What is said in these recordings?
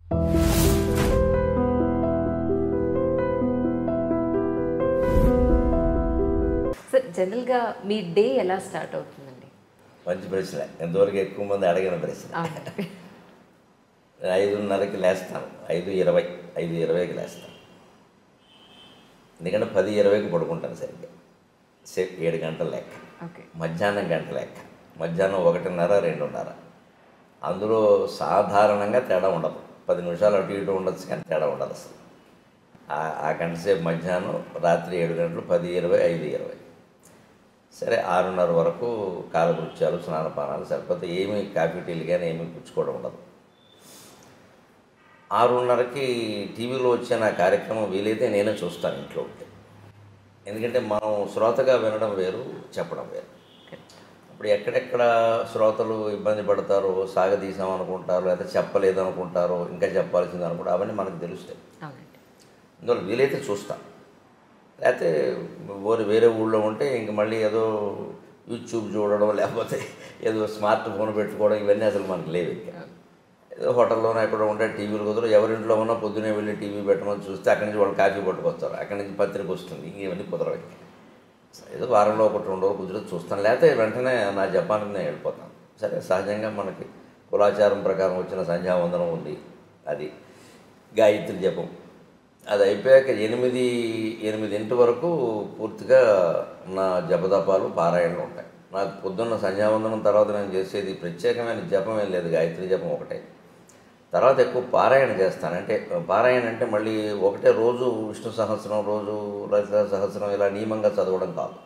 Sir జనరల్గా మీ day ఎలా start అవుతుందండి? మంచి ప్రశ్న, ఎంతవరకు ఎక్కువ మంది అడిగిన ప్రశ్న. 5:30కి లేస్తాను, 5:20కి లేస్తాను. ఎందుకంటే 10:20కి పడుకుంటాను సరిగ్గా. 7 గంటల లెక్క, మధ్యాహ్నం గంట లెక్క, మధ్యాహ్నం 1:30, 2:30. అందులో సాధారణంగా తేడా ఉండదు, 10 నిమిషాలు అటు ఇటు ఉండొచ్చు కానీ తేడా ఉండదు అసలు. ఆ గంట సేపు మధ్యాహ్నం, రాత్రి 7 గంటలు, 10:20, 5:20. సరే 6:30 వరకు కాలకృత్యాలు, స్నానపానాలు సరిపోతే ఏమీ కాఫీ టీలు కానీ ఏమీ పుచ్చుకోవడం ఉండదు. 6:30కి టీవీలో వచ్చే నా కార్యక్రమం వీలైతే నేనే చూస్తాను ఇంట్లో ఉంటే. ఎందుకంటే మనం శ్రోతగా వినడం వేరు, చెప్పడం వేరు. ఇప్పుడు ఎక్కడెక్కడ శ్రోతలు ఇబ్బంది పడతారో, సాగదీసాం అనుకుంటారో, లేదా చెప్పలేదు అనుకుంటారో, ఇంకా చెప్పాల్సింది అనుకుంటారో, అవన్నీ మనకు తెలుస్తాయి. అందువల్ల వీలైతే చూస్తాను. లేకపోతే వేరే ఊళ్ళో ఉంటే ఇంక మళ్ళీ ఏదో యూట్యూబ్ చూడడం, లేకపోతే ఏదో స్మార్ట్ ఫోన్ పెట్టుకోవడం, ఇవన్నీ అసలు మనకు లేవు. ఇంకా ఏదో హోటల్లోనే ఎక్కడ ఉంటే టీవీలు కుదరదు. ఎవరింట్లో ఉన్నా పొద్దునే వెళ్ళి టీవీ పెట్టమని చూస్తే అక్కడి నుంచి వాళ్ళు కాఫీ పట్టుకొస్తారు, అక్కడి నుంచి పత్రిక వస్తుంది, ఇంక ఇవన్నీ కుదరవు. ఏదో వారంలో 1-2 రోజులు కుదిరితే చూస్తాను, లేకపోతే వెంటనే నా జపానికి నేను వెళ్ళిపోతాను. సరే సహజంగా మనకి కులాచారం ప్రకారం వచ్చిన సంధ్యావందనం ఉంది, అది గాయత్రి జపం. అది అయిపోయాక 8 వరకు పూర్తిగా నా జపదపాలు, పారాయణలు ఉంటాయి. నాకు పొద్దున్న సంధ్యావందనం తర్వాత నేను చేసేది ప్రత్యేకమైన జపం ఏం లేదు, గాయత్రి జపం ఒకటే. తర్వాత ఎక్కువ పారాయణ చేస్తాను. అంటే పారాయణ అంటే మళ్ళీ ఒకటే రోజు విష్ణు సహస్రం, రోజు లలిత సహస్రం ఇలా నియమంగా చదవడం కాదు,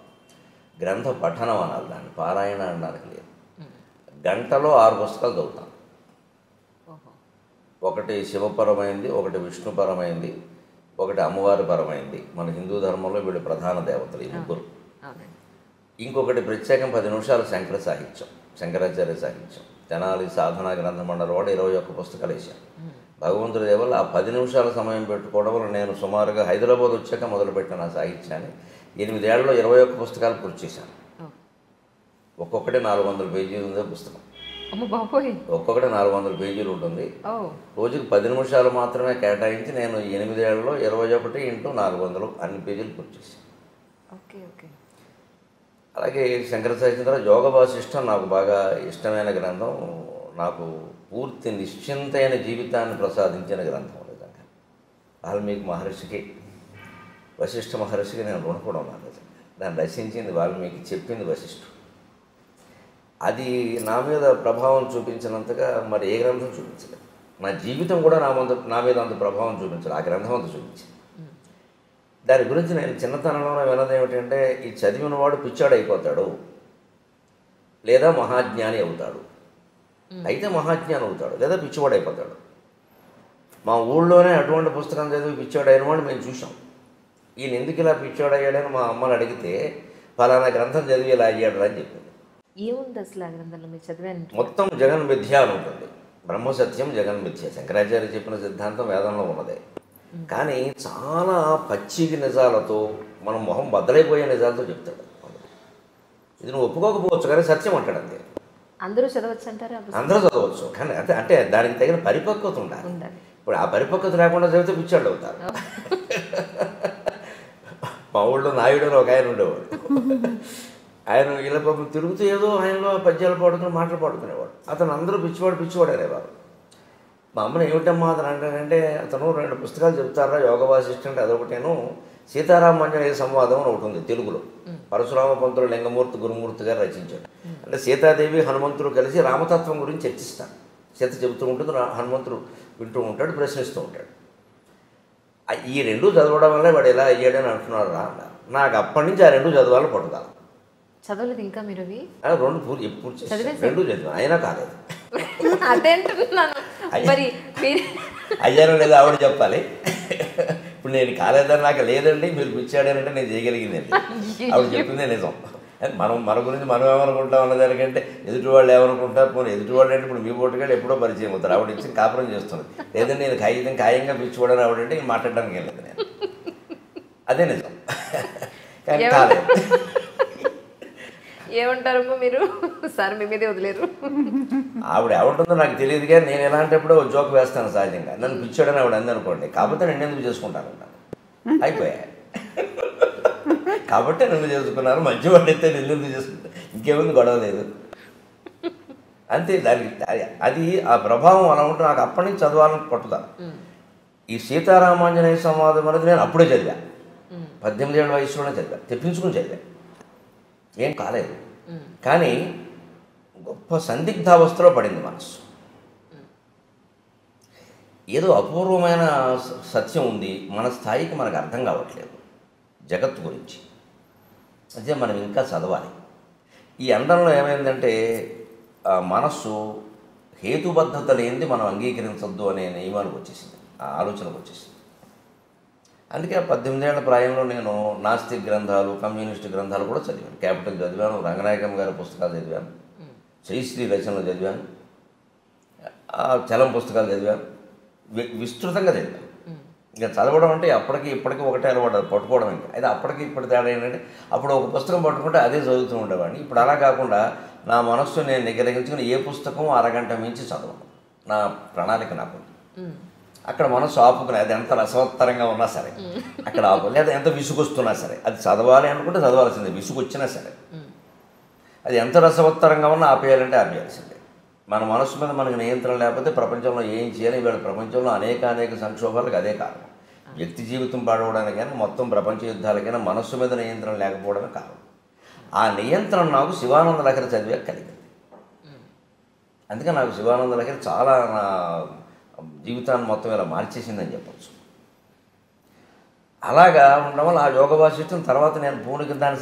గ్రంథ పఠనం అనాలి దాన్ని, పారాయణ అనడానికి లేదు. గంటలో 6 పుస్తకాలు చదువుతాను. ఒకటి శివపరమైంది, ఒకటి విష్ణుపరమైంది, ఒకటి అమ్మవారి పరమైంది. మన హిందూ ధర్మంలో వీళ్ళు ప్రధాన దేవతలు ఈ ముగ్గురు. ఇంకొకటి ప్రత్యేకం 10 నిమిషాలు శంకర సాహిత్యం, శంకరాచార్య సాహిత్యం. తెనాలి సాధనా గ్రంథ మండలి వాడు 21 పుస్తకాలు వేశాను. భగవంతుడి దేవల్ల ఆ 10 నిమిషాల సమయం పెట్టుకోవడం వల్ల నేను సుమారుగా హైదరాబాద్ వచ్చాక మొదలుపెట్టిన ఆ సాహిత్యాన్ని 8 ఏళ్లలో 21 పుస్తకాలు పూర్తి చేశాను. ఒక్కొక్కటి 400 పేజీలు ఉందే పుస్తకం. ఒక్కొక్కటి 400 పేజీలు ఉంటుంది. రోజుకి 10 నిమిషాలు మాత్రమే కేటాయించి నేను 8 ఏళ్లలో 21 × 400 అన్ని పేజీలు పూర్తి చేశాను. అలాగే శంకర సాహిత్యం ద్వారా యోగ వాసిష్టం నాకు బాగా ఇష్టమైన గ్రంథం. నాకు పూర్తి నిశ్చింతైన జీవితాన్ని ప్రసాదించిన గ్రంథం. నిజంగా వాల్మీకి మహర్షికి, వశిష్ఠ మహర్షికి నేను రుణపడి ఉన్నాను. నిజంగా దాన్ని రచించింది వాల్మీకి, చెప్పింది వశిష్ఠుడు. అది నా మీద ప్రభావం చూపించినంతగా మరి ఏ గ్రంథం చూపించలేదు. నా జీవితం కూడా నా మీద అంత ప్రభావం చూపించలేదు, ఆ గ్రంథం అంత చూపించింది. దాని గురించి నేను చిన్నతనంలోనే విన్నది ఏమిటంటే, ఈ చదివిన వాడు పిచ్చాడు అయిపోతాడు, లేదా మహాజ్ఞాని అవుతాడు. అయితే మహాజ్ఞాని అవుతాడు, లేదా పిచ్చివాడు అయిపోతాడు. మా ఊళ్ళోనే అటువంటి పుస్తకం చదివి పిచ్చాడు అయిన వాడు మేము చూసాం. ఈయన ఎందుకు ఇలా పిచ్చాడు అయ్యాడని మా అమ్మని అడిగితే, ఫలానా గ్రంథం చదివి ఇలా అయ్యాడు అని చెప్పింది. ఏముంది అసలు ఆ గ్రంథంలో మీరు చదివాను? మొత్తం జగన్మిథ్య అని ఉంటుంది. బ్రహ్మసత్యం జగన్మిథ్య, శంకరాచార్య చెప్పిన సిద్ధాంతం వేదంలో ఉన్నదే. కానీ చాలా పచ్చికి నిజాలతో, మనం మొహం బద్దలైపోయే నిజాలతో చెప్తాడు. ఇది నువ్వు ఒప్పుకోకపోవచ్చు కానీ సత్యం అంటాడు అంతే. అందరూ చదవచ్చు అంటారా? అందరూ చదవచ్చు, కానీ అంటే దానికి తగిన పరిపక్వత ఉండాలి. ఇప్పుడు ఆ పరిపక్వత లేకుండా చదివితే పిచ్చాడు అవుతారు. మా ఊళ్ళో నాయుడు అని ఒక ఆయన ఉండేవాడు. ఆయన ఇలా పాపం తిరుగుతూ ఏదో ఆయనలో పద్యాలు పాడుకుని మాటలు పాడుకునేవాడు. అతను అందరూ పిచ్చివాడు అనేవారు. మా అమ్మని ఏమిటమ్మా అతను అంటాడంటే, అతను 2 పుస్తకాలు చెప్తారా, యోగ వాసిష్ఠం అంటే అదొకటేను, సీతారామాంజనేయ సంవాదం అని ఒకటి ఉంది తెలుగులో. పరశురామ పంతులు లింగమూర్తి గురుమూర్తి గారు రచించాడు. అంటే సీతాదేవి హనుమంతుడు కలిసి రామతత్వం గురించి చర్చిస్తాడు. సీత చెబుతూ ఉంటుంది, హనుమంతుడు వింటూ ఉంటాడు, ప్రశ్నిస్తూ ఉంటాడు. ఈ 2 చదవడం వల్ల వాడు ఎలా అయ్యాడని అంటున్నాడు రా అన్నారు. నాకు అప్పటి నుంచి ఆ 2 చదవాలి పట్టుదల. చదవలేదు ఇంకా మీరు? 2 ఎప్పుడు 2 చదివాను, అయినా కాలేదు. అయ్యారో లేదా ఆవిడ చెప్పాలి. ఇప్పుడు నేను కాలేదని నాకు లేదండి, మీరు పిచ్చాడనంటే నేను చేయగలిగిందండి. ఆవిడ చెప్పిందే నిజం. మన గురించి మనం ఏమనుకుంటాం అన్నదానికంటే ఎదుటి వాళ్ళు ఏమనుకుంటారు. పోనీ ఎదుటి వాళ్ళు అంటే ఇప్పుడు మీ పోటుగాడు ఎప్పుడో పరిచయం అవుతారు, ఆవిడ ఇచ్చి కాపురం చేస్తుంది. లేదంటే నేను ఖాయంగా పిచ్చివాడని ఆవిడంటే మాట్లాడడానికి వెళ్ళలేదు నేను. అదే నిజం. కానీ కాలేదు. ఏమంటారమ్మా మీరు? సార్ మీ మీదే వదిలేరు. ఆవిడ ఏమంటుందో నాకు తెలియదు, కానీ నేను ఎలాంటప్పుడు జోక్ వేస్తాను సహజంగా. నన్ను పిచ్చాడని ఆవిడ అందనుకోండి, కాకపోతే నేను ఎందుకు చేసుకుంటాను అయిపోయా. కాబట్టి నన్ను చేసుకున్నారు, మంచివాడు అయితే నేను ఎందుకు చేసుకుంటాను, ఇంకేముంది, గొడవ లేదు అంతే. దానికి అది ఆ ప్రభావం అలా ఉంటే నాకు అప్పటి నుంచి చదవాలని పట్టుదల. ఈ సీతారామాంజనేయ సంవాదం అనేది నేను అప్పుడే చదివా, 18 ఏళ్ళ వయసులోనే చదివా, తెప్పించుకుని చదివా, ఏం కాలేదు. కానీ గొప్ప సందిగ్ధావస్థలో పడింది మనసు. ఏదో అపూర్వమైన సత్యం ఉంది, మన స్థాయికి మనకు అర్థం కావట్లేదు జగత్తు గురించి, అదే మనం ఇంకా చదవాలి. ఈ అండంలో ఏమైందంటే మనస్సు హేతుబద్ధత లేనిది మనం అంగీకరించద్దు అనే నియమానికి వచ్చేసింది, ఆ ఆలోచనకు వచ్చేసింది. అందుకే 18 ఏళ్ల ప్రాయంలో నేను నాస్తిక్ గ్రంథాలు, కమ్యూనిస్ట్ గ్రంథాలు కూడా చదివాను. క్యాపిటల్ చదివాను, రంగనాయకం గారి పుస్తకాలు చదివాను, శ్రీశ్రీ రచనలు చదివాను, చలం పుస్తకాలు చదివాను, విస్తృతంగా చదివాను. ఇంకా చదవడం అంటే అప్పటికి ఇప్పటికీ ఒకటే అలవాటు, పట్టుకోవడం. ఇంకా అయితే అప్పటికి ఇప్పటి తేడా ఏంటంటే అప్పుడు ఒక పుస్తకం పట్టుకుంటే అదే చదువుతూ ఉండేవాడిని. ఇప్పుడు అలా కాకుండా నా మనస్సు నేను నిగ్రహించుకుని ఏ పుస్తకం అరగంట మించి చదవను, నా ప్రణాళిక నాకు. అక్కడ మనస్సు ఆపుకుని, అది ఎంత రసవత్తరంగా ఉన్నా సరే అక్కడ ఆపు, లేదా ఎంత విసుగొస్తున్నా సరే అది చదవాలి అనుకుంటే చదవాల్సిందే, విసుగొచ్చినా సరే. అది ఎంత రసవత్తరంగా ఉన్నా ఆపేయాలంటే ఆపేయాల్సిందే. మన మనస్సు మీద మనకు నియంత్రణ లేకపోతే ప్రపంచంలో ఏం చేయాలి? వీళ్ళ ప్రపంచంలో అనేక సంక్షోభాలకు అదే కారణం. వ్యక్తి జీవితం పాడవడానికైనా మొత్తం ప్రపంచ యుద్ధాలకైనా మనస్సు మీద నియంత్రణ లేకపోవడమే కారణం. ఆ నియంత్రణ నాకు శివానంద లహరి చదివే కలిగింది. అందుకే నాకు శివానంద లహరి చాలా నా జీవితాన్ని మొత్తం ఇలా మార్చేసిందని చెప్పచ్చు. అలాగా ఉండడం వల్ల ఆ యోగ వాసిష్టం తర్వాత నేను పూర్ణకి దాన్ని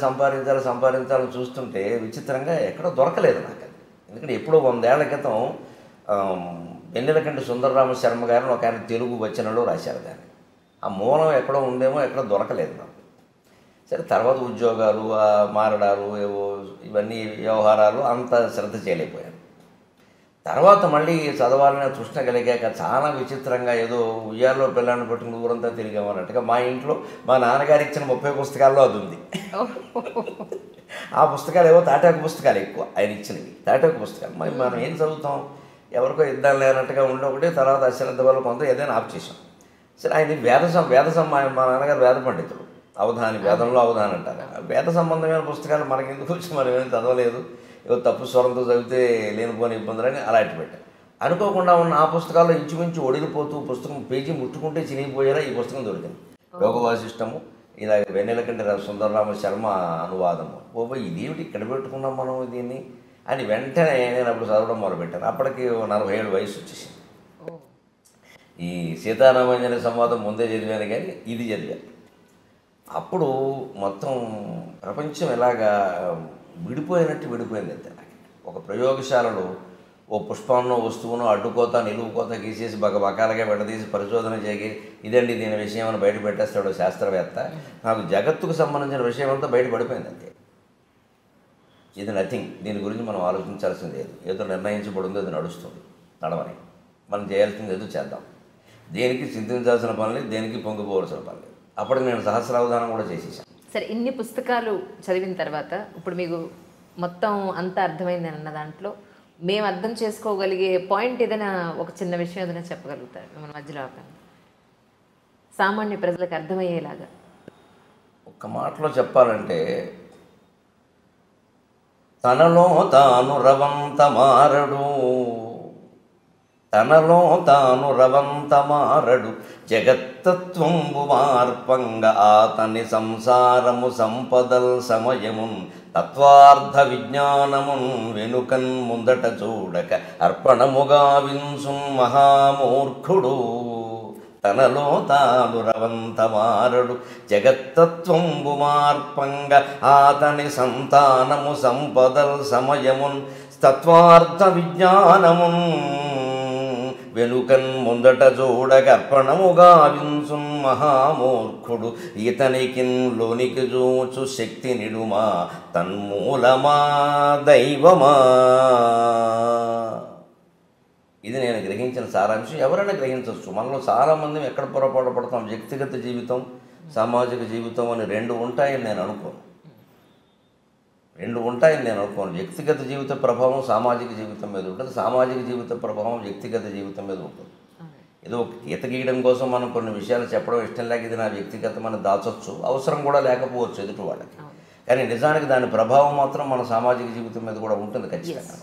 సంపాదించాలని చూస్తుంటే విచిత్రంగా ఎక్కడో దొరకలేదు నాకు అది. ఎందుకంటే ఎప్పుడో 100 ఏళ్ల క్రితం వెన్నెలకంటి సుందరరామ శర్మ గారిని ఒక ఆయన తెలుగు వచనంలో రాశారు దాన్ని. ఆ మూలం ఎక్కడో ఉందేమో, ఎక్కడో దొరకలేదు నాకు. సరే తర్వాత ఉద్యోగాలు, మారడాలు, ఏవో ఇవన్నీ వ్యవహారాలు అంత శ్రద్ధ చేయలేకపోయాను. తర్వాత మళ్ళీ చదవాలనే తృష్ణ కలిగాక చాలా విచిత్రంగా ఏదో ఉయ్యాల్లో పిల్లాన్ని పట్టుకుని ఊరంతా తిరిగామన్నట్టుగా మా ఇంట్లో మా నాన్నగారు ఇచ్చిన 30 పుస్తకాల్లో అది ఉంది. ఆ పుస్తకాలు ఏవో తాటాకు పుస్తకాలు ఎక్కువ ఆయన ఇచ్చినవి, తాటాకు పుస్తకాలు. మరి మనం ఏం చదువుతాం, ఎవరికో ఇద్దాం లేనట్టుగా ఉండి ఒకటి, తర్వాత అశ్రద్ధ వల్ల కొంత ఏదైనా ఆప్ చేసాం. సరే ఆయన వేద మా నాన్నగారు వేద పండితుడు, అవధాని, వేదంలో అవధాని అంటారు. వేద సంబంధమైన పుస్తకాలు మనకెందుకు వచ్చి మనం ఏమైనా చదవలేదు, ఏదో తప్పు స్వరంతో చదివితే లేనిపోని ఇబ్బందులని అలాంటి పెట్టారు. అనుకోకుండా ఉన్న ఆ పుస్తకాల్లో ఇంచుమించు ఒడిగిపోతూ పుస్తకం పేజీ ముట్టుకుంటే చినిగిపోయేలా ఈ పుస్తకం దొరికింది. యోగ వాసిష్టము, ఇలా వెన్నెలకంటి సుందరరామ శర్మ అనువాదము. ఇదేమిటి ఇక్కడ పెట్టుకున్నాం మనం దీన్ని అని వెంటనే నేను అప్పుడు చదవడం మొదలుపెట్టాను. అప్పటికి 47 వయసు వచ్చేసింది. ఈ సీతారామాంజనేయ సంవాదం ముందే చదివాను, కానీ ఇది చదివాను. అప్పుడు మొత్తం ప్రపంచం ఎలాగా విడిపోయింది అంతే. నాకు ఒక ప్రయోగశాలలో ఓ పుష్పంలో వస్తువును అడ్డుకోత నిలువుకోత గీసేసి బకాలుగా విడదీసి పరిశోధన చేసి ఇదండి దీని విషయం అని బయట పెట్టేస్తాడు శాస్త్రవేత్త. నాకు జగత్తుకు సంబంధించిన విషయం అంతా బయటపడిపోయింది అంతే. ఇది నథింగ్, దీని గురించి మనం ఆలోచించాల్సింది లేదు. ఏదో నిర్ణయించబడిందో అది నడుస్తుంది, నడవని. మనం చేయాల్సింది ఏదో చేద్దాం. దేనికి చింతించాల్సిన పని లేదు, దేనికి పొంగిపోవాల్సిన పని లేదు. అప్పటికి నేను సహస్రావధానం కూడా చేసేసాను. సరే, ఇన్ని పుస్తకాలు చదివిన తర్వాత ఇప్పుడు మీకు మొత్తం అంతా అర్థమైంది అన్న దాంట్లో మేము అర్థం చేసుకోగలిగే పాయింట్ ఏదైనా, ఒక చిన్న విషయం ఏదైనా చెప్పగలుగుతారు మన మధ్యలో ఆపండి, సామాన్య ప్రజలకు అర్థమయ్యేలాగా? ఒక్క మాటలో చెప్పాలంటే, తనలో తాను రవంత మారడు, తనలో తాను రవంత మారడు, జగత్తత్వంబు మార్పంగ ఆతని సంసారము సంపదల్ సమయమున్ తత్వార్థ విజ్ఞానమున్ వెనుకన్ ముందట చూడక అర్పణముగా వింసు మహామూర్ఖుడు. తనలో తాను రవంత మారడు, జగత్తత్వంబు మార్పంగ ఆతని సంతానము సంపదల్ సమయమున్ తత్వార్థ విజ్ఞానమున్ వెనుకన్ ముందట చూడక అర్పణముగా వింసు మహామూర్ఖుడు. ఇతనికిన్ లోనికి చూచు శక్తి నిడుమా తన్మూలమా దైవమా. ఇది నేను గ్రహించిన సారాంశం. ఎవరైనా గ్రహించవచ్చు. మనలో చాలామంది ఎక్కడ పొరపాటు పడతాం, వ్యక్తిగత జీవితం సామాజిక జీవితం అని 2 ఉంటాయని నేను అనుకోను. రెండు ఉంటాయని నేను అనుకోను. వ్యక్తిగత జీవిత ప్రభావం సామాజిక జీవితం మీద ఉంటుంది, సామాజిక జీవిత ప్రభావం వ్యక్తిగత జీవితం మీద ఉంటుంది. ఏదో ఒక గీత గీయడం కోసం మనం కొన్ని విషయాలు చెప్పడం ఇష్టం లేక ఇది నా వ్యక్తిగతం అని దాచొచ్చు, అవసరం కూడా లేకపోవచ్చు ఎదుటి వాళ్ళకి. కానీ నిజానికి దాని ప్రభావం మాత్రం మన సామాజిక జీవితం మీద కూడా ఉంటుంది ఖచ్చితంగా.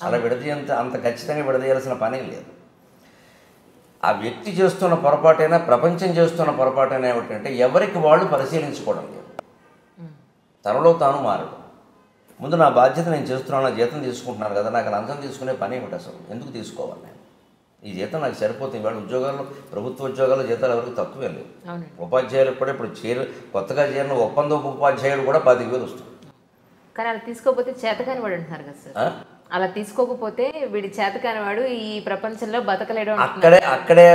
అలా అంత ఖచ్చితంగా విడదీయాల్సిన పనే లేదు. ఆ వ్యక్తి చేస్తున్న పొరపాటైనా ప్రపంచం చేస్తున్న పొరపాటైనా ఏమిటంటే ఎవరికి వాళ్ళు పరిశీలించుకోవడం లేదు, తనలో తాను మారడం. ముందు నా బాధ్యత నేను చేస్తున్నాను, నా జీతం తీసుకుంటున్నాను కదా, నాకు లంచం తీసుకునే పని ఏమిటి అసలు, ఎందుకు తీసుకోవాలి నేను? ఈ జీతం నాకు సరిపోతుంది. ఇవాళ ఉద్యోగాల్లో, ప్రభుత్వ ఉద్యోగాల్లో జీతాలు ఎవరికి తక్కువే లేవు. ఉపాధ్యాయులకు కూడా ఇప్పుడు కొత్తగా చేరిన ఒప్పందపు ఉపాధ్యాయులు కూడా 25,000 వస్తుంది. కానీ అలా తీసుకోకపోతే చేతకాని వాడు అంటున్నారు కదా సార్. అలా తీసుకోకపోతే వీడి చేతకాని వాడు ఈ ప్రపంచంలో బతకలేడు. అక్కడే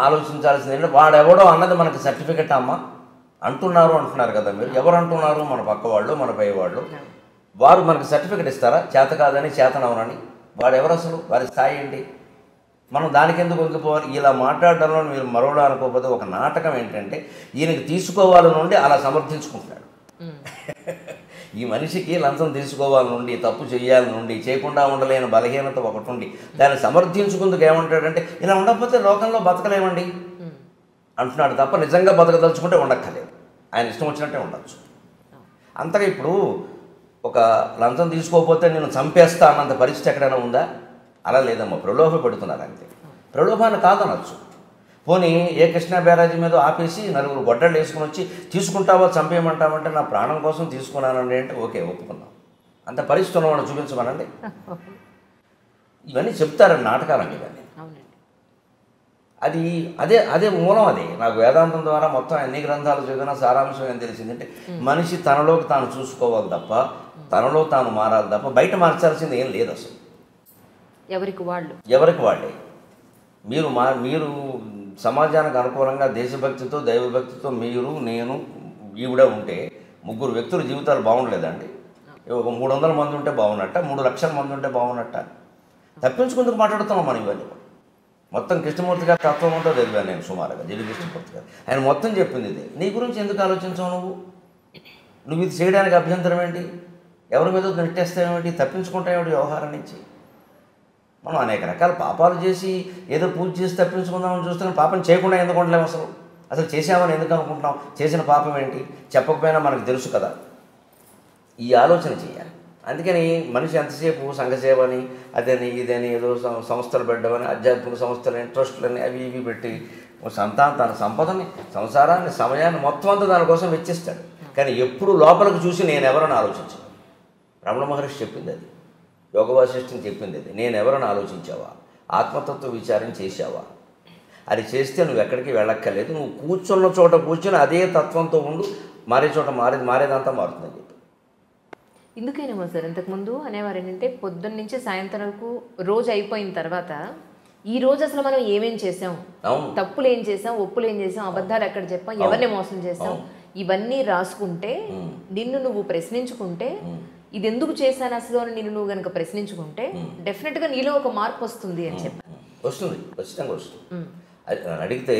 ఆలోచించాల్సింది ఏంటంటే వాడెవడో అన్నది మనకి సర్టిఫికెట్ అమ్మా అంటున్నారు కదా మీరు. ఎవరు అంటున్నారు? మన పక్క వాళ్ళు, మన పై వాళ్ళు. వారు మనకు సర్టిఫికెట్ ఇస్తారా చేత కాదని, చేతనవునని? వాడెవరు అసలు? వారి స్థాయి ఏంటి? మనం దానికి ఎందుకు వంగిపోవాలి? ఇలా మాట్లాడడంలో మీరు మరోలా అనుకోకపోతే ఒక నాటకం ఏంటంటే ఈయనకి తీసుకోవాలి నుండి అలా సమర్థించుకుంటున్నాడు. ఈ మనిషికి లంచం తీసుకోవాలి నుండి, తప్పు చేయాలి నుండి, చేయకుండా ఉండలేని బలహీనత ఒకటి ఉండి దాన్ని సమర్థించుకుందుకు ఏమంటాడంటే ఇలా ఉండకపోతే లోకంలో బతకలేమండి అంటున్నాడు తప్ప నిజంగా బతకదలుచుకుంటే ఉండక్కర్లేదు, ఆయన ఇష్టం వచ్చినట్టే ఉండొచ్చు. అంతగా ఇప్పుడు ఒక లంచం తీసుకోకపోతే నేను చంపేస్తా అన్నంత పరిస్థితి ఎక్కడైనా ఉందా? అలా లేదమ్మా, ప్రలోభ పెడుతున్నారు అంతే. ప్రలోభాన్ని కాదనొచ్చు. పోనీ ఏ కృష్ణా బ్యారేజీ మీద ఆపేసి నలుగురు గొడ్డళ్ళు వేసుకుని వచ్చి తీసుకుంటావా చంపేయమంటావంటే నా ప్రాణం కోసం తీసుకున్నానండి అంటే ఓకే ఒప్పుకున్నాం. అంత పరిస్థితి ఉన్నవాడు చూపించమనండి. ఇవన్నీ చెప్తారండి నాటకాలండి ఇవన్నీ. అది అదే మూలం. అది నాకు వేదాంతం ద్వారా మొత్తం ఎన్ని గ్రంథాలు చదివినా సారాంశం ఏం తెలిసిందంటే మనిషి తనలోకి తాను చూసుకోవాలి తప్ప, తనలో తాను మారాలి తప్ప బయట మార్చాల్సింది ఏం లేదు అసలు. ఎవరికి వాళ్ళే. మీరు సమాజానికి అనుకూలంగా దేశభక్తితో, దైవభక్తితో మీరు, నేను, ఈవిడ ఉంటే ముగ్గురు వ్యక్తుల జీవితాలు బాగుండలేదండి. ఒక 300 మంది ఉంటే బాగున్నట్ట, 3 లక్షల మంది ఉంటే బాగున్నట్ట. తప్పించుకుందుకు మాట్లాడుతున్నాం మనం ఇవన్నీ. మొత్తం కృష్ణమూర్తి గారి తత్వం ఉంటో తెలివాను నేను సుమారుగా, జడి కృష్ణమూర్తి గారు. ఆయన మొత్తం చెప్పింది ఇది. నీ గురించి ఎందుకు ఆలోచించావు నువ్వు ఇది చేయడానికి అభ్యంతరం ఏంటి? ఎవరి మీద నెట్టేస్తావేమిటి? తప్పించుకుంటావేమిటి వ్యవహారం నుంచి? మనం అనేక రకాల పాపాలు చేసి ఏదో పూజ చేసి తప్పించుకుందామని చూస్తున్నాం. పాపం చేయకుండా ఎందుకు ఉండలేము? అసలు చేసామని ఎందుకు అనుకుంటున్నాం? చేసిన పాపం ఏంటి? చెప్పకపోయినా మనకు తెలుసు కదా. ఈ ఆలోచన చేయాలి. అందుకని మనిషి ఎంతసేపు సంఘసేవని, అదని ఇదని, ఏదో సంస్థలు పెట్టమని, ఆధ్యాత్మిక సంస్థలని, ట్రస్టులని అవి ఇవి పెట్టి తన సంపదని, సంసారాన్ని, సమయాన్ని మొత్తం అంతా దానికోసం వెచ్చిస్తాడు. కానీ ఎప్పుడు లోపలికి చూసి నేను ఎవరని ఆలోచించాను. రమణ మహర్షి చెప్పింది అది, యోగ వాసిష్ఠం చెప్పింది అది. నేను ఎవరని ఆలోచించావా? ఆత్మతత్వ విచారం చేసావా? అది చేస్తే నువ్వు ఎక్కడికి వెళ్ళక్కర్లేదు. నువ్వు కూర్చున్న చోట కూర్చొని అదే తత్వంతో ఉండు, మారే చోట మారేదంతా మారుతుందని చెప్పి. ఎందుకైనా సార్ ఇంతకుముందు అనేవారు ఏంటంటే పొద్దున్న నుంచి సాయంత్రం వరకు రోజు అయిపోయిన తర్వాత ఈ రోజు అసలు మనం ఏమేం చేసాం, తప్పులు ఏం చేసాం, ఒప్పులు ఏం చేసాం, అబద్ధాలు ఎక్కడ చెప్పాం, ఎవరిని మోసం చేసాం, ఇవన్నీ రాసుకుంటే నిన్ను నువ్వు ప్రశ్నించుకుంటే ఇది ఎందుకు చేశాను అసలు అని నిన్ను నువ్వు కనుక ప్రశ్నించుకుంటే డెఫినెట్గా నీలో ఒక మార్పు వస్తుంది అని చెప్పాను. వస్తుంది, ఖచ్చితంగా వస్తుంది. అడిగితే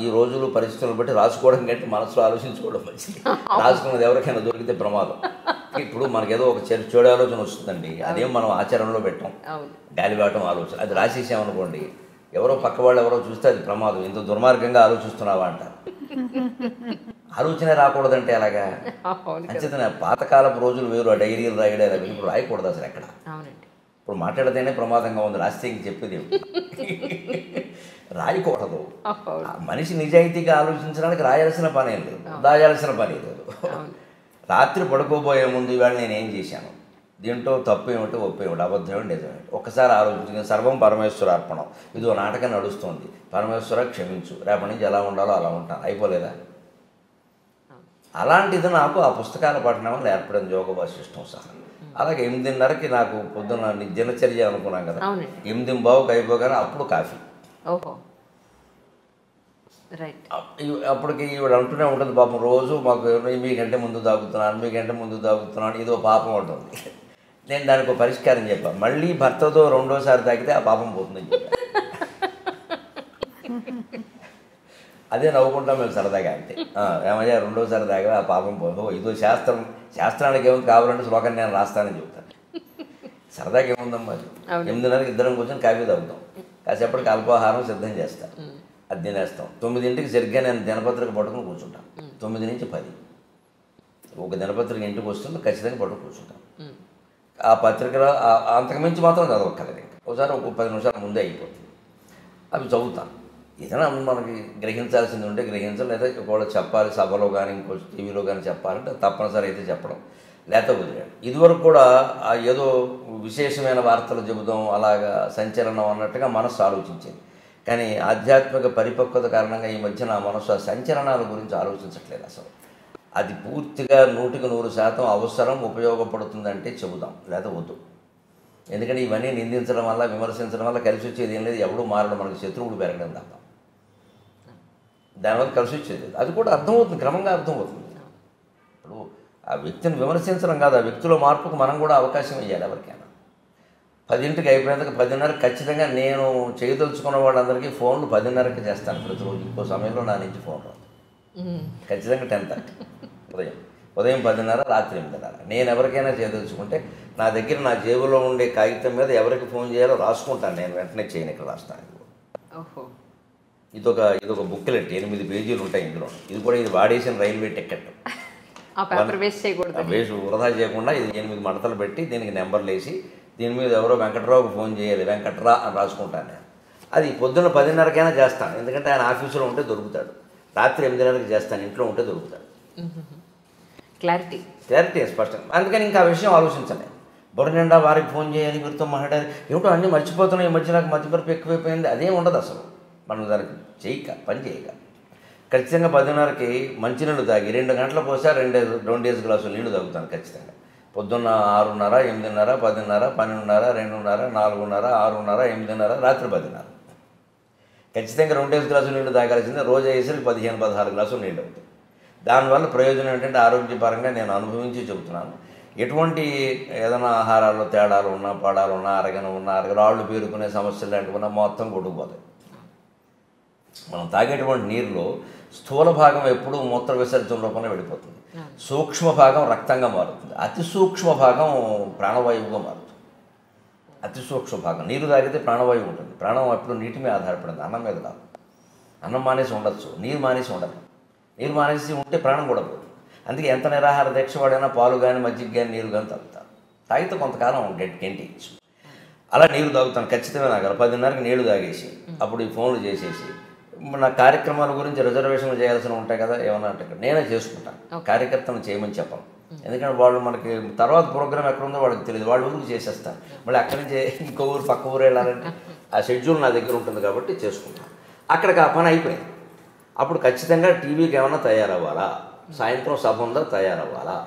ఈ రోజులు పరిస్థితులను బట్టి రాసుకోవడం కంటే మనసులో ఆలోచించుకోవడం మంచిది. రాసుకున్నది ఎవరికైనా దొరికితే ప్రమాదం. ఇప్పుడు మనకేదో ఒక చెడు ఆలోచన వస్తుందండి, అదేం మనం ఆచరణలో పెట్టాం, గాలివాటం ఆలోచన. అది రాసేసామనుకోండి, ఎవరో పక్క వాళ్ళు ఎవరో చూస్తే అది ప్రమాదం. ఇంత దుర్మార్గంగా ఆలోచిస్తున్నావా అంటారు. ఆలోచన రాకూడదంటే అలాగా. అంచేతనే పాతకాలపు రోజులు వేరు, ఆ డైరీలు రాయడం ఇప్పుడు రాయకూడదు అసలు ఎక్కడ. ఇప్పుడు మాట్లాడితేనే ప్రమాదంగా ఉంది, రాస్తే ఇంక చెప్పేది రాయకూడదు. మనిషి నిజాయితీగా ఆలోచించడానికి రాయాల్సిన పని లేదు, దాయాల్సిన పని లేదు. రాత్రి పడుకోబోయే ముందు ఇవాళ నేనేం చేశాను, దీంట్లో తప్పు ఏమిటి, ఒప్పు ఏమిటి, అబద్ధం ఏమిటి, నిజమేమిటి ఒక్కసారి ఆలోచించింది. సర్వం పరమేశ్వర అర్పణం. ఇదో నాటకం నడుస్తుంది, పరమేశ్వర క్షమించు, రేపటి నుంచి ఎలా ఉండాలో అలా ఉంటాను, అయిపోలేదా? అలాంటిది నాకు ఆ పుస్తకాల పఠనం వల్ల ఏర్పడింది, యోగ వాసిష్టం సహా. అలాగే 8:30కి నాకు పొద్దున్న దినచర్య అనుకున్నాం కదా, 8:15కి అయిపోగానే అప్పుడు కాఫీ. అప్పటికి ఈవిడ అంటూనే ఉంటుంది పాపం, రోజు మాకు మీకంటే ముందు తాగుతున్నాను, ఇదో పాపం ఉంటుంది. నేను దానికి ఒక పరిష్కారం చెప్పాను, మళ్ళీ భర్తతో రెండోసారి తాగితే ఆ పాపం పోతుందని చెప్పాను. అదే నవ్వుకుంటాం మేము సరదాగా అంతే. ఏమయ్యా రెండోసారి దాకా ఆ పాపం పోదు, ఇదో శాస్త్రానికి ఏముంది, కావాలంటే శ్లోకాన్ని నేను రాస్తానని చెప్తాను. సరదాగా ఏముందమ్మా, 8:30కి ఇద్దరం కూర్చొని కాఫీ తాగుతాం, కాసేపటికి అల్పాహారం సిద్ధం చేస్తాం, అది తినేస్తాం. 9ంటికి సరిగ్గా నేను దినపత్రిక పట్టుకుని కూర్చుంటాను. 9 నుంచి 10 ఒక దినపత్రిక ఇంటికి వస్తుంది, ఖచ్చితంగా పట్టుకుని కూర్చుంటాం. ఆ పత్రికలో అంతకుమించి మాత్రం చదవక్కర్లేదు. ఇంకా ఒకసారి ఒక 10 నిమిషాల ముందే అయిపోతుంది. అవి చదువుతాను. ఏదైనా మనకి గ్రహించాల్సింది ఉంటే గ్రహించాలి, లేదా ఒకవేళ చెప్పాలి సభలో కానీ ఇంకో టీవీలో కానీ చెప్పాలంటే తప్పనిసరి అయితే చెప్పడం, లేకపోతే వదిలేయడం. ఇదివరకు కూడా ఏదో విశేషమైన వార్తలు చెబుదాం, అలాగా సంచలనం అన్నట్టుగా మనస్సు ఆలోచించేది. కానీ ఆధ్యాత్మిక పరిపక్వత కారణంగా ఈ మధ్యన మనస్సు ఆ సంచలనాల గురించి ఆలోచించట్లేదు అసలు. అది పూర్తిగా 100% అవసరం, ఉపయోగపడుతుందంటే చెబుదాం, లేదా వద్దు. ఎందుకంటే ఇవన్నీ నిందించడం వల్ల, విమర్శించడం వల్ల కలిసి వచ్చేది ఏం లేదు. ఎవడూ మారడం, మనకి శత్రువులు పెరగడం తప్ప దానివల్ల కలిసి వచ్చేది. అది కూడా అర్థమవుతుంది, క్రమంగా అర్థమవుతుంది. ఇప్పుడు ఆ వ్యక్తిని విమర్శించడం కాదు, ఆ వ్యక్తిలో మార్పుకు మనం కూడా అవకాశం ఇవ్వాలి. ఎవరికైనా 10ంటికి అయిపోయినందుకు 10:30 ఖచ్చితంగా నేను చేయదలుచుకున్న వాళ్ళందరికీ ఫోన్లు 10:30కి చేస్తాను ప్రతిరోజు. ఇంకో సమయంలో నా నుంచి ఫోన్ రాదు. ఖచ్చితంగా 10:30 ఉదయం 10:30, రాత్రి 8:30. నేను ఎవరికైనా చేయదలుచుకుంటే నా దగ్గర నా జేబులో ఉండే కాగితం మీద ఎవరికి ఫోన్ చేయాలో రాసుకుంటాను. నేను వెంటనే చేయను, ఇక్కడ రాస్తాను. ఇదొక బుక్లెట్, 8 పేజీలు ఉంటాయి ఇందులో. ఇది వాడేసిన రైల్వే టికెట్. వేస్ట్ వృధా చేయకుండా ఇది 8 మడతలు పెట్టి దీనికి నెంబర్లు వేసి దీని మీద ఎవరో వెంకట్రావుకి ఫోన్ చేయాలి, వెంకట్రా అని రాసుకుంటాను నేను. అది పొద్దున్న 10:30కైనా చేస్తాను, ఎందుకంటే ఆయన ఆఫీసులో ఉంటే దొరుకుతాడు. రాత్రి 8:30కి చేస్తాను, ఇంట్లో ఉంటే దొరుకుతాడు. క్లారిటీ స్పష్టం. అందుకని ఇంకా ఆ విషయం ఆలోచించండి. బుర్ర నిండా వారికి ఫోన్ చేయాలి, వీరితో మాట్లాడాలి, ఏమిటో అన్నీ మర్చిపోతున్నాయి. ఈ మధ్య నాకు మతిమరుపు ఎక్కువైపోయింది, అదేం ఉండదు అసలు. మనం దానికి పని చేయక ఖచ్చితంగా 10:30కి మంచినీళ్ళు తాగి 2 గంటలకు ఒకసారి 2 గ్లాసులు నీళ్లు తాగుతాను ఖచ్చితంగా. పొద్దున్న 6:30, 8:30, 10:30, 12:30, 2:30, 4:30, 6:30, 8:30, రాత్రి 10:30 ఖచ్చితంగా 2 గ్లాసులు నీళ్లు తాగాల్సిందే. రోజు అయ్యేసరికి 15-16 గ్లాసులు నీళ్ళు అవుతాయి. దానివల్ల ప్రయోజనం ఏంటంటే ఆరోగ్యపరంగా నేను అనుభవించి చెబుతున్నాను. ఎటువంటి ఏదైనా ఆహారాల్లో తేడాలు ఉన్నా, పాడాలు ఉన్నా, రాళ్ళు పేరుకునే సమస్యలు లాంటివి ఉన్నా మొత్తం కొట్టుకుపోతాయి. మనం తాగేటువంటి నీరులో స్థూల భాగం ఎప్పుడూ మూత్ర విసర్జన రూపంలో వెళ్ళిపోతుంది. సూక్ష్మ భాగం రక్తంగా మారుతుంది. అతి సూక్ష్మ భాగం ప్రాణవాయువుగా మారుతుంది. అతి సూక్ష్మ భాగం నీరు తాగితే ప్రాణవాయువు ఉంటుంది. ప్రాణం ఎప్పుడు నీటి మీద ఆధారపడింది, అన్నం మీద కాదు. అన్నం మానేసి ఉండొచ్చు, నీరు మానేసి ఉండదు. నీరు మానేసి ఉంటే ప్రాణం కూడా పోతుంది. అందుకే ఎంత నిరాహార దీక్ష వాడైనా పాలు కానీ, మజ్జిగ కానీ, నీరు కానీ తాగుతారు. తాగితే కొంతకాలం గెంటిచ్చు. అలా నీరు తాగుతాను ఖచ్చితంగా. నాకు 10:30కి నీళ్లు తాగేసి అప్పుడు ఈ ఫోన్లు చేసేసి నా కార్యక్రమాల గురించి రిజర్వేషన్లు చేయాల్సిన ఉంటాయి కదా, ఏమన్నా అంటే నేనే చేసుకుంటాను. కార్యకర్తను చేయమని చెప్పను. ఎందుకంటే వాళ్ళు మనకి తర్వాత ప్రోగ్రామ్ ఎక్కడ ఉందో వాళ్ళకి తెలియదు, వాళ్ళు ఊరికి చేసేస్తారు. మళ్ళీ అక్కడి నుంచి ఇంకో ఊరు పక్క ఊరు వెళ్ళాలంటే ఆ షెడ్యూల్ నా దగ్గర ఉంటుంది కాబట్టి చేసుకుంటాను. అక్కడికి ఆ పని అయిపోయింది. అప్పుడు ఖచ్చితంగా టీవీకి ఏమైనా తయారవ్వాలా, సాయంత్రం సభ ఉందా తయారవ్వాలా,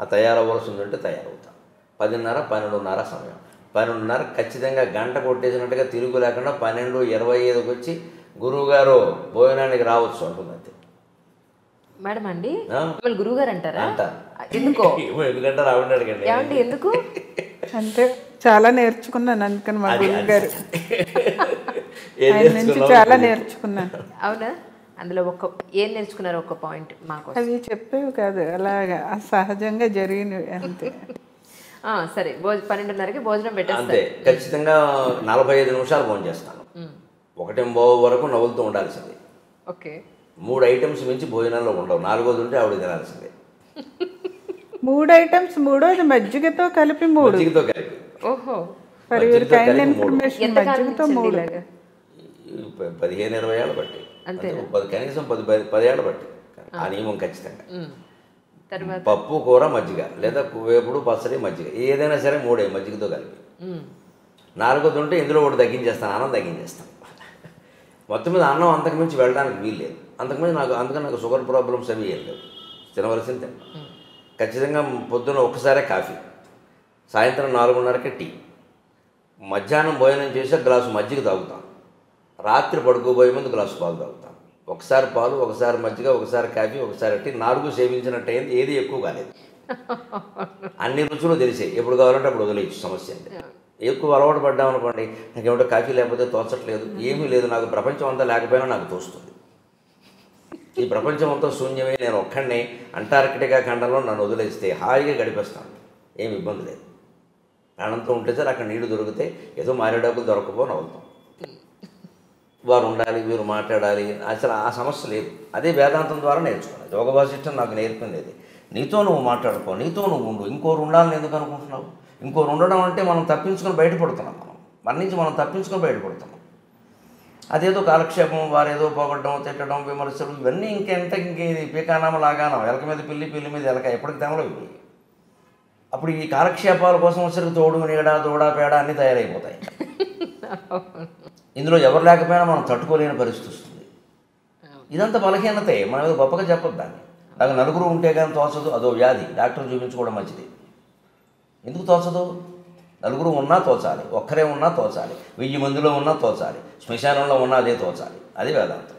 ఆ తయారవ్వాల్సి ఉందంటే తయారవుతాను. 10:30, 12:30 సమయం. 12:30 ఖచ్చితంగా గంట కొట్టేసినట్టుగా తిరుగు లేకుండా 12:25కి వచ్చి గురువుగారు భోజనానికి రావచ్చు అంటుంది. అంతే మేడం అండి, గురువు గారు అంటారా? ఎందుకంటే రావండి అడగండి. ఎందుకు అంటే చాలా నేర్చుకున్నాను, అందుకని మా గురువు గారు నుంచి చాలా నేర్చుకున్నాను. అవునా? అందులో ఏం నేర్చుకున్నారు? ఒక పాయింట్ మాకు. అవి చెప్పేవి కాదు, అలాగా సహజంగా జరిగినవి అంతే. సరే, 12:30కి భోజనం పెట్టేస్తే అంతే. ఖచ్చితంగా 45 నిమిషాలు భోజనం చేస్తాను. 1:15 వరకు నవ్వులతో ఉండాల్సిందే. ఓకే. 3 ఐటమ్స్ మించి భోజనాల్లో ఉండవు. 4వది ఉంటే ఆవిడ తినాల్సిందే. 3 ఐటమ్స్, 3వది మజ్జిగతో కలిపి 3. మజ్జిగతో కలిపి. ఓహో. ఇన్ఫర్మేషన్ మజ్జిగతో 3. 15-20 ఏళ్ళు బట్టి, కనీసం 10 ఏళ్ళు బట్టి ఆ నియమం ఖచ్చితంగా. పప్పు, కూర, మజ్జిగ, లేదా వేపుడు, పచ్చడి, మజ్జిగ, ఏదైనా సరే 3 మజ్జిగతో కలిపి. 4వది ఉంటే ఇందులో ఒకటి తగ్గించేస్తాను, అన్నం తగ్గించేస్తాను. మొత్తం మీద అన్నం అంతకుమించి వెళ్ళడానికి వీలు లేదు. అందుకని నాకు షుగర్ ప్రాబ్లమ్స్ అవి ఏం లేవు. తినవలసింది తిన్నాను. ఖచ్చితంగా పొద్దున్న ఒక్కసారే కాఫీ, సాయంత్రం 4:30కి టీ, మధ్యాహ్నం భోజనం చేసి గ్లాసు మజ్జిగ తాగుతాను. రాత్రి పడుకోబోయే ముందు గ్లాసు పాలు తాగుతాను. ఒకసారి పాలు, ఒకసారి మజ్జిగ, ఒకసారి కాఫీ, ఒకసారి టీ. 4 సేవించినట్టు అయింది, ఏది ఎక్కువ కాలేదు. అన్ని రుచులు తెలిసాయి, ఎప్పుడు కావాలంటే అప్పుడు వదిలేయచ్చు, సమస్య అంతే. ఎక్కువ అలవాటు పడ్డామనుకోండి, నాకు ఏమిటో కాఫీ లేకపోతే తోచట్లేదు, ఏమీ లేదు, నాకు ప్రపంచం అంతా లేకపోయినా నాకు తోస్తుంది. ఈ ప్రపంచం అంతా శూన్యమే, నేను ఒక్కడినే అంటార్కిటికా ఖండంలో నన్ను వదిలేస్తే హాయిగా గడిపేస్తాను, ఏమి ఇబ్బంది లేదు. ప్రాణంతో ఉంటే సార్ అక్కడ నీళ్లు దొరికితే ఏదో మారేడాకులు దొరకపోని అవుతాం. వారు ఉండాలి, వీరు మాట్లాడాలి, అసలు ఆ సమస్య లేదు. అదే వేదాంతం ద్వారా నేర్చుకున్నాను. యోగ వాసిష్టం నాకు నేర్పింది అది. నీతో నువ్వు మాట్లాడుకో, నీతో నువ్వు ఉండు, ఇంకోరు ఉండాలని ఎందుకు అనుకుంటున్నావు? ఇంకోరు ఉండడం అంటే మనం తప్పించుకొని బయటపడుతున్నాం. మన నుంచి మనం తప్పించుకొని బయటపడుతున్నాం. అదేదో కాలక్షేపం, వారేదో పోగొట్టడం, తిట్టడం, విమర్శలు, ఇవన్నీ ఇంకేది పీకానామ లాగానం, ఎలక మీద పిల్లి, పిల్లి మీద ఎలక, ఎప్పటికి తెమలో ఇవి. అప్పుడు ఈ కాలక్షేపాల కోసం వచ్చరికి తోడు, నీడ, దూడ, పేడ అన్నీ తయారైపోతాయి. ఇందులో ఎవరు లేకపోయినా మనం తట్టుకోలేని పరిస్థితి వస్తుంది. ఇదంతా బలహీనతే, మనం ఏదో గొప్పగా చెప్పొద్దు దాన్ని. నాకు నలుగురు ఉంటే కానీ తోచదు, అదో వ్యాధి, డాక్టర్ చూపించుకోవడం మంచిది. ఎందుకు తోచదు? నలుగురు ఉన్నా తోచాలి, ఒక్కరే ఉన్నా తోచాలి, 1000 మందిలో ఉన్నా తోచాలి, శ్మశానంలో ఉన్నా అదే తోచాలి. అది వేదాంతం.